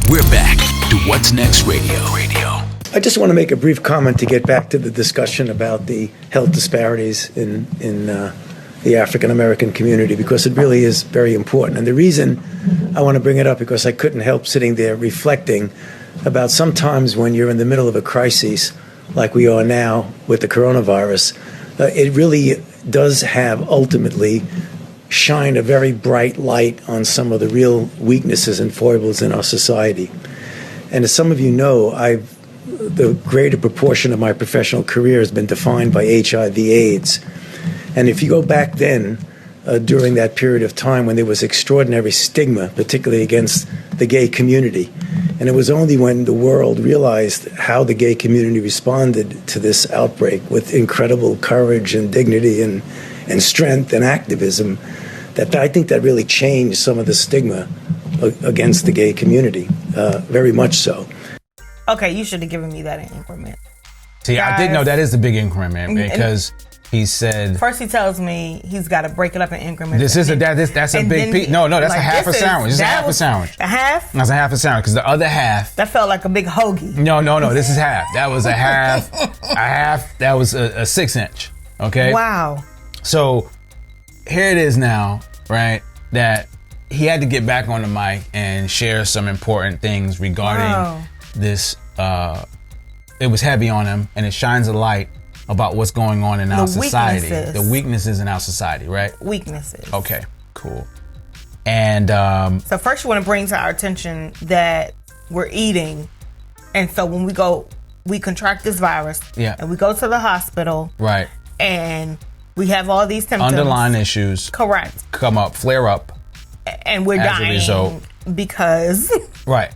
We're back to What's Next Radio. I just want to make a brief comment to get back to the discussion about the health disparities in the African American community, because it really is very important. And the reason I want to bring it up, because I couldn't help sitting there reflecting about sometimes when you're in the middle of a crisis like we are now with the coronavirus, it really does have ultimately shine a very bright light on some of the real weaknesses and foibles in our society. And as some of you know, the greater proportion of my professional career has been defined by HIV/AIDS. And if you go back then, during that period of time when there was extraordinary stigma, particularly against the gay community, and it was only when the world realized how the gay community responded to this outbreak with incredible courage and dignity and strength and activism, that I think that really changed some of the stigma against the gay community, very much so. Okay, you should have given me that increment. See, guys, I did know that is the big increment, because he said... First he tells me he's got to break it up in increments. That's a big piece. No, that's like, a half a sandwich. This is half a sandwich. A half? That's a half a sandwich, because the other half... That felt like a big hoagie. No, this is half. That was a half. That was a 6-inch. Okay? Wow. So, here it is now, right, that he had to get back on the mic and share some important things regarding this. It was heavy on him, and it shines a light about what's going on in our society. The weaknesses in our society, right? Weaknesses. Okay, cool. And so first you want to bring to our attention that we're eating, and so when we contract this virus, and we go to the hospital, right, and we have all these symptoms, underlying issues, correct, come up, flare up, and we're dying as a result, because right,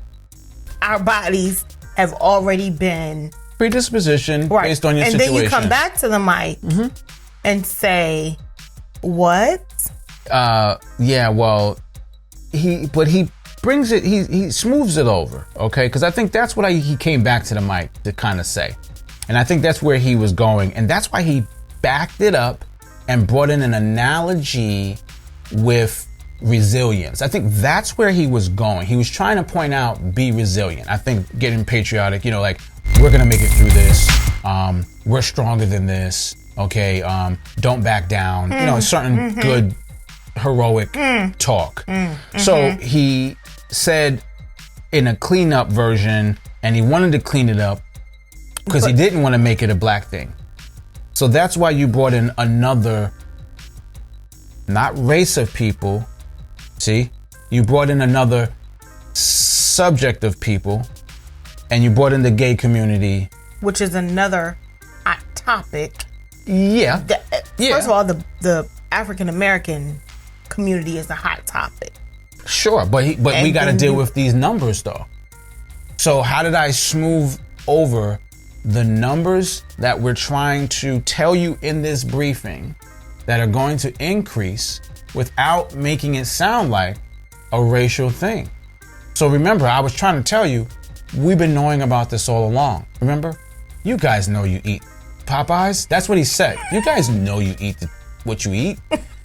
our bodies have already been predisposition based on your and situation. Then you come back to the mic and say, what? Well, he brings it, he smooths it over, okay? Because I think that's what he came back to the mic to kind of say. And I think that's where he was going. And that's why he backed it up and brought in an analogy with resilience. I think that's where he was going. He was trying to point out, be resilient. I think getting patriotic, like, we're going to make it through this. We're stronger than this. Okay. Don't back down. Certain good, heroic talk. So he said in a cleanup version, and he wanted to clean it up because he didn't want to make it a black thing. So that's why you brought in another, not race of people. See, you brought in another subject of people, and you brought in the gay community, which is another hot topic. Yeah. First of all, the African American community is a hot topic. Sure, but we got to deal with these numbers, though. So how did I smooth over the numbers that we're trying to tell you in this briefing that are going to increase without making it sound like a racial thing? So remember, I was trying to tell you, we've been knowing about this all along. Remember? You guys know you eat Popeyes. That's what he said. You guys know you eat what you eat.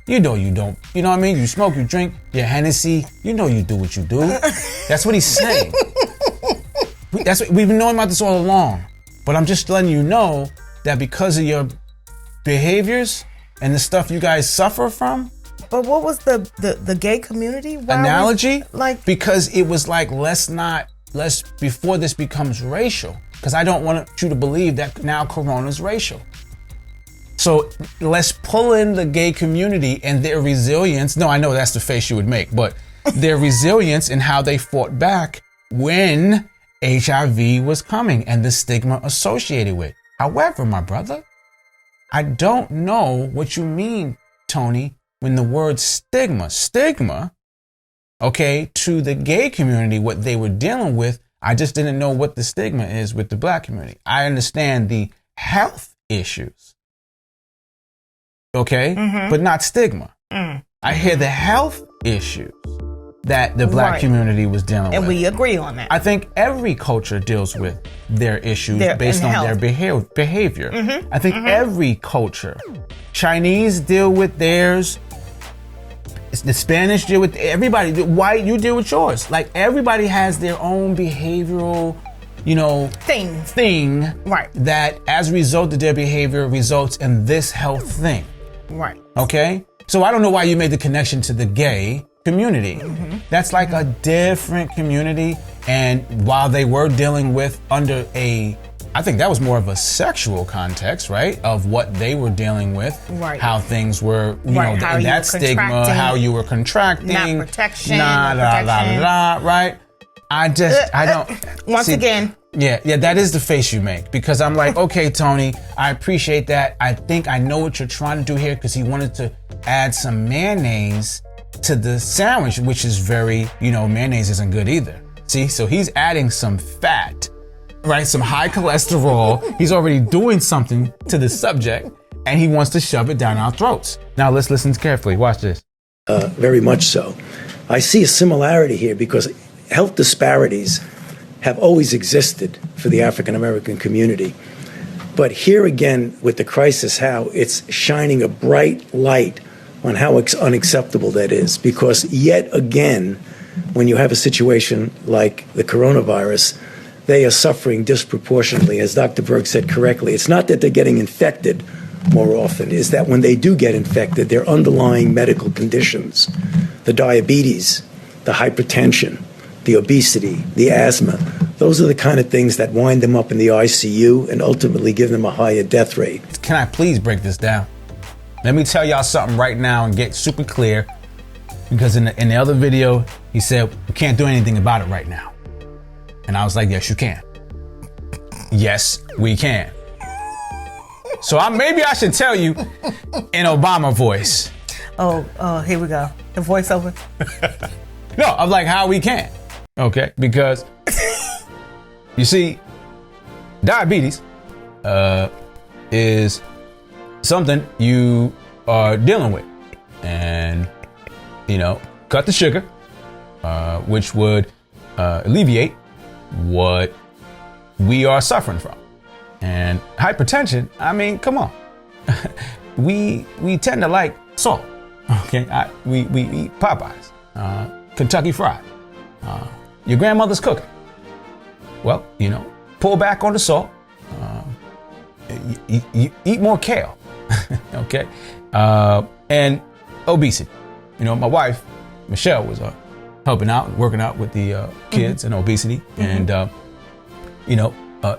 You know you don't. You know what I mean? You smoke, you drink, your Hennessy. You know you do what you do. That's what he's saying. We've been knowing about this all along. But I'm just letting you know that because of your behaviors and the stuff you guys suffer from. But what was the gay community analogy? Because it was like, let's before this becomes racial, because I don't want you to believe that now Corona's racial. So let's pull in the gay community and their resilience. No, I know that's the face you would make, but their resilience and how they fought back when HIV was coming and the stigma associated with it. However, my brother, I don't know what you mean, Tony, when the word stigma, okay, to the gay community, what they were dealing with, I just didn't know what the stigma is with the black community. I understand the health issues, okay, but not stigma. I hear the health issues that the black community was dealing with. And we agree on that. I think every culture deals with their issues based on their behavior. I think every culture, Chinese deal with theirs The Spanish deal with everybody. The white, you deal with yours. Like, everybody has their own behavioral, thing. Right. That, as a result of their behavior, results in this health thing. Right. Okay? So I don't know why you made the connection to the gay community. That's like a different community. And while they were dealing with I think that was more of a sexual context, right? Of what they were dealing with, right? How things were, that stigma, how you were contracting, not protection, right? I don't. Once again. Yeah, that is the face you make, because I'm like, okay, Tony, I appreciate that. I think I know what you're trying to do here, because he wanted to add some mayonnaise to the sandwich, which is very, mayonnaise isn't good either. See, so he's adding some fat. Right, some high cholesterol. He's already doing something to the subject, and he wants to shove it down our throats. Now let's listen carefully. Watch this. Very much so. I see a similarity here because health disparities have always existed for the African American community. But here again, with the crisis, how it's shining a bright light on how unacceptable that is. Because yet again, when you have a situation like the coronavirus, they are suffering disproportionately. As Dr. Berg said correctly, it's not that they're getting infected more often, it's that when they do get infected, their underlying medical conditions, the diabetes, the hypertension, the obesity, the asthma, those are the kind of things that wind them up in the ICU and ultimately give them a higher death rate. Can I please break this down? Let me tell y'all something right now and get super clear, because in the other video, he said, we can't do anything about it right now. And I was like, yes, you can. Yes, we can. So maybe I should tell you in Obama voice. Oh, here we go. The voiceover. No, I'm like, how we can. Okay, because you see, diabetes is something you are dealing with. And, cut the sugar, which would alleviate what we are suffering from. And hypertension, I mean, come on. we tend to like salt. Okay, we eat Popeyes, Kentucky Fried, your grandmother's cooking. Well, pull back on the salt. You eat more kale. Okay, and obesity. My wife Michelle was helping out, working out with the kids and obesity, and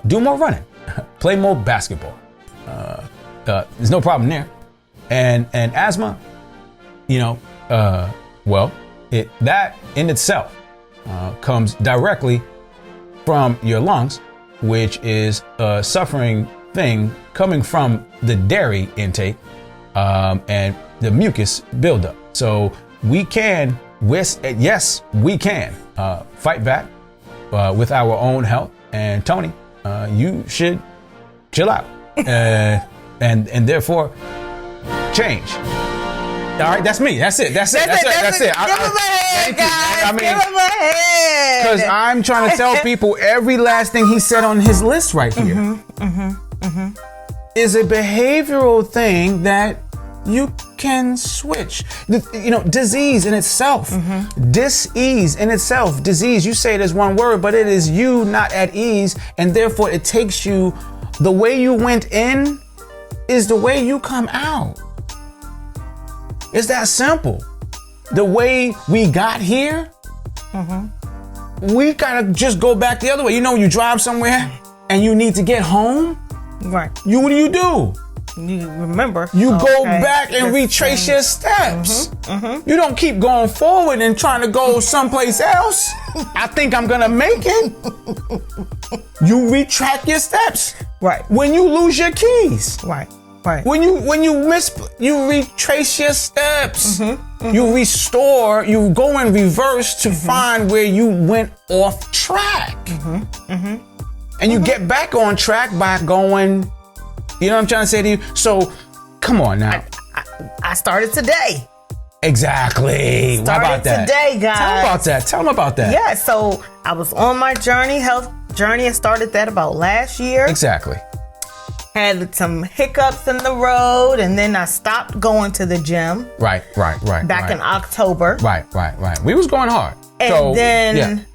do more running, play more basketball. There's no problem there. And asthma, that in itself comes directly from your lungs, which is a suffering thing coming from the dairy intake and the mucus buildup. So we can, yes, we can fight back with our own health. And Tony, you should chill out and therefore change. All right, that's me. That's it. That's it. Give him a head, guys. Give him a head. Because I'm trying to tell people every last thing he said on his list right here is a behavioral thing that you can switch. Disease in itself, dis-ease in itself, disease, you say it as one word, but it is you not at ease, and therefore it takes you, the way you went in is the way you come out. It's that simple. The way we got here, we gotta just go back the other way. You drive somewhere and you need to get home, right? What do? You remember. You go back and retrace your steps. You don't keep going forward and trying to go someplace else. I think I'm gonna make it. You retract your steps. Right. When you lose your keys. Right. When you retrace your steps. You restore, you go in reverse to find where you went off track. And you get back on track by going, you know what I'm trying to say to you? So, come on now. I started today. Exactly. How about that? Today, guys. Tell them about that. Yeah, so I was on my health journey. I started that about last year. Exactly. had some hiccups in the road, and then I stopped going to the gym. Right. Back in October. Right. We was going hard. And then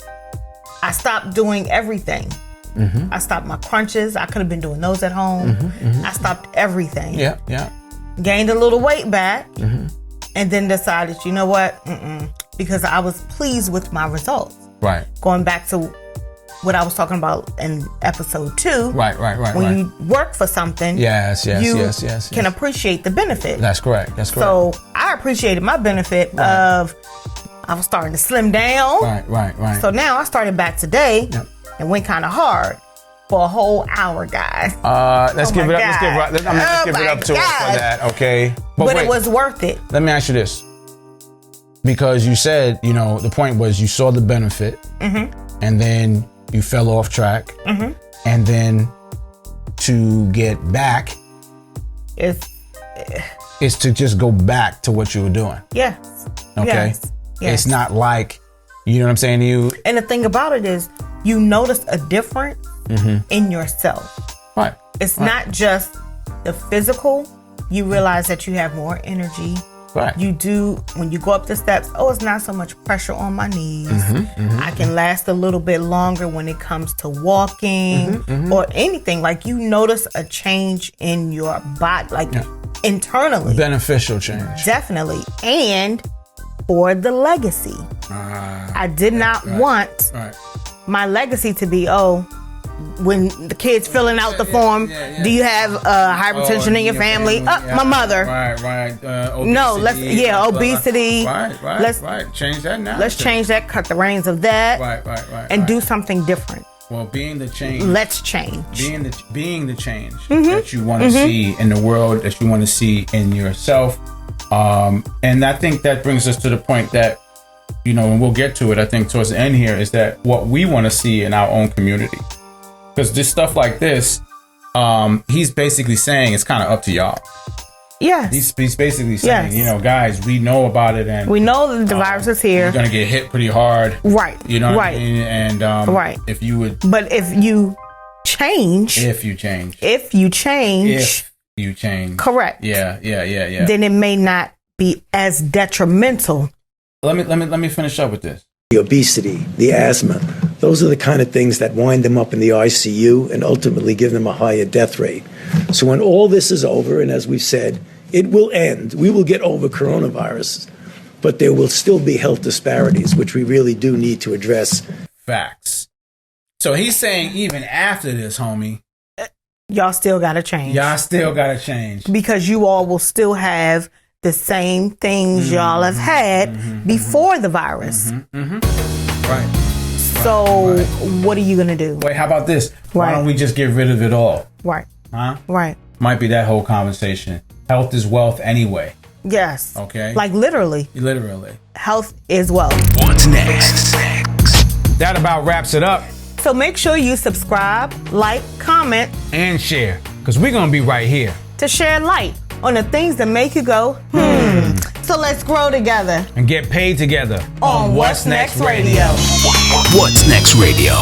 I stopped doing everything. I stopped my crunches. I could have been doing those at home. I stopped everything. Yeah. Gained a little weight back, and then decided, you know what? Because I was pleased with my results. Right. Going back to what I was talking about in episode 2. Right. When you work for something, yes. you can appreciate the benefit. That's correct. So I appreciated my benefit of I was starting to slim down. Right. So now I started back today and went kind of hard for a whole hour, guys. Let's give it up. Let's give it up to her for that, okay? But it was worth it. Let me ask you this. Because you said, the point was you saw the benefit, and then you fell off track, and then to get back is to just go back to what you were doing. Yes. Okay? Yes. It's not like, you know what I'm saying to you? And the thing about it is you notice a difference in yourself. Right. It's not just the physical. You realize that you have more energy. Right. You do, when you go up the steps, it's not so much pressure on my knees. I can last a little bit longer when it comes to walking or anything. Like, you notice a change in your body, like internally. Beneficial change. Definitely. And for the legacy. I did not want my legacy to be, when the kid's filling out the form, do you have hypertension in your family? My mother. Right. Obesity, no, obesity. Right. Change that now. Let's change that. Cut the reins of that. Right. And do something different. Well, being the change. Let's change. Being the change that you want to see in the world, that you want to see in yourself. And I think that brings us to the point that, and we'll get to it, I think, towards the end here, is that what we want to see in our own community. Because this stuff like this, he's basically saying it's kind of up to y'all. Yes. He's basically saying, guys, we know about it, and we know that the virus is here. You're gonna get hit pretty hard. Right. You know what I mean? And if you would, but if you change, correct. Yeah. Then it may not be as detrimental. Let me finish up with this. The obesity, the asthma, those are the kind of things that wind them up in the ICU and ultimately give them a higher death rate. So when all this is over, and as we've said, it will end. We will get over coronavirus, but there will still be health disparities, which we really do need to address. Facts. So he's saying even after this, homie, y'all still got to change. Because you all will still have the same things y'all have had before the virus. Right. So what are you going to do? Wait, how about this? Why don't we just get rid of it all? Right. Huh? Right. Might be that whole conversation. Health is wealth anyway. Yes. Okay. Like literally. Health is wealth. What's next? That about wraps it up. So make sure you subscribe, like, comment, and share. Because we're going to be right here to share light on the things that make you go, So let's grow together. And get paid together on What's Next Radio. What's Next Radio.